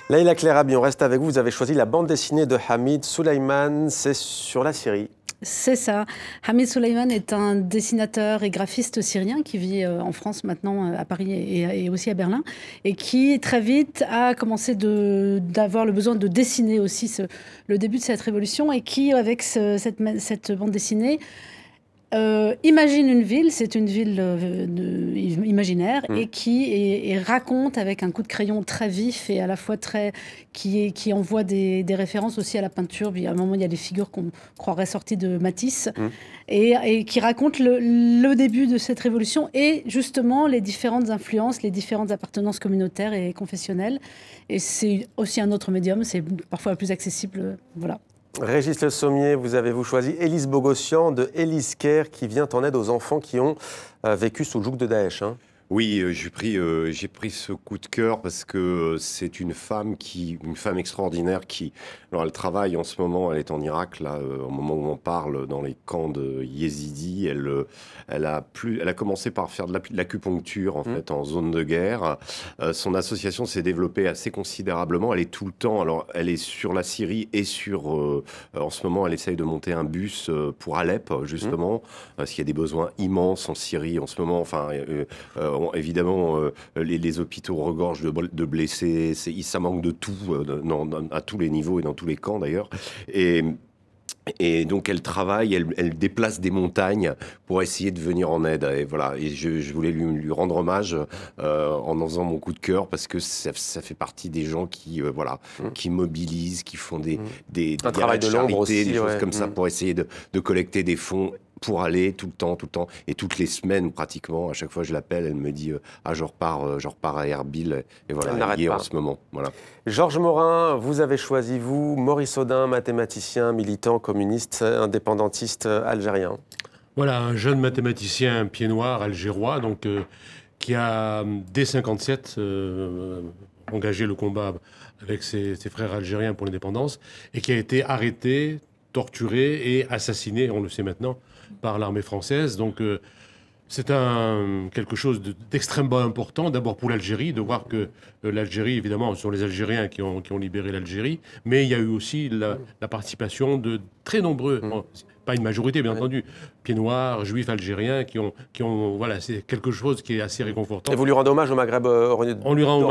Leïla Clairabi, on reste avec vous. Vous avez choisi la bande dessinée de Hamid Souleymane, c'est sur la Syrie. C'est ça. Hamid Souleymane est un dessinateur et graphiste syrien qui vit en France maintenant, à Paris et aussi à Berlin, et qui très vite a commencé d'avoir le besoin de dessiner aussi le début de cette révolution, et qui, avec cette bande dessinée, imagine une ville, c'est une ville imaginaire, et qui raconte avec un coup de crayon très vif et à la fois qui envoie des références aussi à la peinture. Puis à un moment, il y a des figures qu'on croirait sorties de Matisse, et qui raconte le début de cette révolution et justement les différentes influences, les différentes appartenances communautaires et confessionnelles. Et c'est aussi un autre médium, c'est parfois plus accessible, voilà. Régis Le Sommier, vous avez choisi Élise Bogossian de Élise Care, qui vient en aide aux enfants qui ont vécu sous le joug de Daesh. Oui, j'ai pris ce coup de cœur parce que c'est une femme extraordinaire qui, alors elle travaille en ce moment, elle est en Irak là, au moment où on parle, dans les camps de Yézidis. Elle a commencé par faire de l'acupuncture en fait en zone de guerre. Son association s'est développée assez considérablement. Elle est tout le temps, alors elle est sur la Syrie et en ce moment elle essaye de monter un bus pour Alep justement, parce qu'il y a des besoins immenses en Syrie en ce moment. Enfin. Évidemment, les hôpitaux regorgent de blessés, ça manque de tout, à tous les niveaux et dans tous les camps d'ailleurs. Et donc elle travaille, elle déplace des montagnes pour essayer de venir en aide. Et voilà, et je voulais lui rendre hommage en faisant mon coup de cœur, parce que ça fait partie des gens qui mobilisent, qui font des travail de l'ombre aussi, des choses comme ça pour essayer de collecter des fonds. Pour aller tout le temps, et toutes les semaines pratiquement, à chaque fois je l'appelle, elle me dit je repars à Erbil, et voilà, elle y est en ce moment. Voilà. Georges Morin, vous avez choisi, vous, Maurice Audin, mathématicien, militant communiste, indépendantiste algérien. Voilà, un jeune mathématicien pied noir algérois, donc qui a dès 1957 engagé le combat avec ses frères algériens pour l'indépendance, et qui a été arrêté, torturé et assassiné, on le sait maintenant, par l'armée française. Donc c'est quelque chose d'extrêmement important, d'abord pour l'Algérie, de voir que l'Algérie, évidemment, ce sont les Algériens qui ont libéré l'Algérie, mais il y a eu aussi la participation de très nombreux, pas une majorité bien entendu, pieds noirs, juifs algériens, qui ont voilà, c'est quelque chose qui est assez réconfortant. Et vous lui rendez hommage au Maghreb On lui rend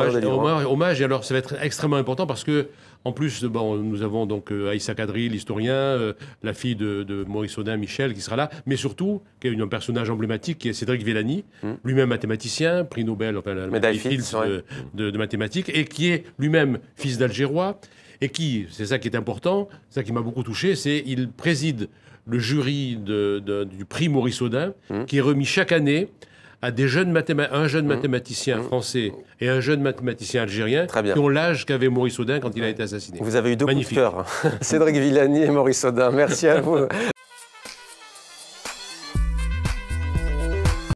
hommage, et alors ça va être extrêmement important parce que, en plus, nous avons donc Aïssa Kadri, l'historien, la fille de Maurice Audin, Michel, qui sera là, mais surtout, qui est un personnage emblématique, qui est Cédric Villani, lui-même mathématicien, prix Nobel, enfin, médaille Fields de mathématiques, et qui est lui-même fils d'Algérois, et qui, c'est ça qui est important, ça qui m'a beaucoup touché, c'est qu'il préside le jury du prix Maurice Audin, qui est remis chaque année à un jeune mathématicien français et un jeune mathématicien algérien qui ont l'âge qu'avait Maurice Audin quand il a été assassiné. Vous avez eu deux coups de cœur, Cédric Villani et Maurice Audin. Merci à vous.